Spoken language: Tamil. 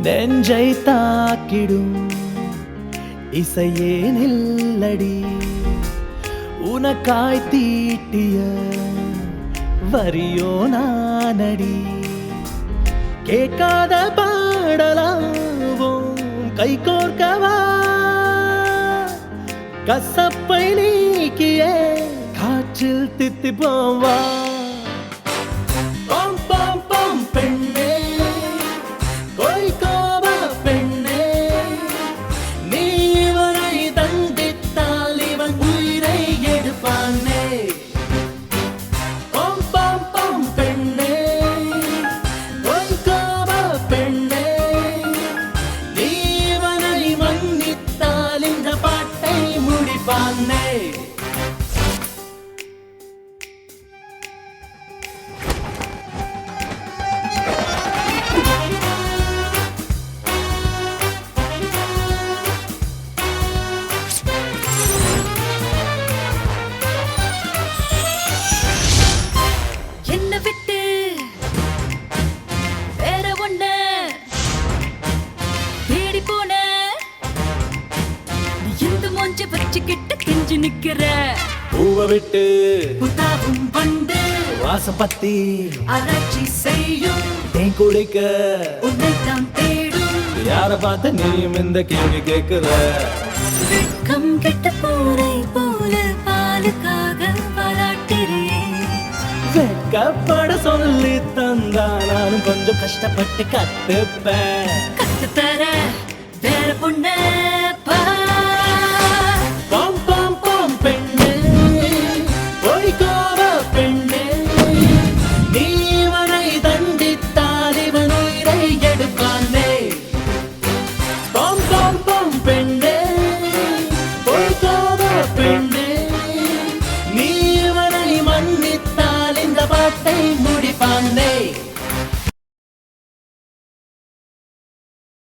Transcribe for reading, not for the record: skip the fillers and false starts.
நெஞ்சை தாக்கிடும் இசையே நில்லடி, உனக்காய் தீட்டிய வரியோ நானடி. கேட்காத பாடலாவும் கை கோர்க்கவா, கசப்பை நீக்கிய காற்றில் தித்திப்போம் வா. பம் பம் பம் பெண்ணே, கோய்கோவ பெண்ணே, நீ இவனை தண்டித்தால் இவன் உயிரை எடுப்பானே. பம் பம் பம் பெண்ணே, கோய்கோவ பெண்ணே, நீ இவனை மன்னித்தால் இந்த பாட்டை முடிப்பானே. என்ன விட்டு வேற ஒண்ண தேடி போன, நீ இந்த மூஞ்ச வச்சுக்கிட்டு கெஞ்சி நிக்கிற. பூவை விட்டு புதாவும் வந்து வாசம் பத்தி ஆராய்ச்சி செய்யும், தேன் குடிக்க உன்னைத்தான் தேடும். யார பார்த்த நீயும் இந்த கேள்வி கேட்கிற. வெட்கம் கெட்ட பூனை போல பாலுக்காக பாராட்டுறியே. வெட்கப்பட சொல்லி தந்தா நானும் கொஞ்சம் கஷ்டப்பட்டு கத்துப்பேன். கத்து தர வேற பொண்ண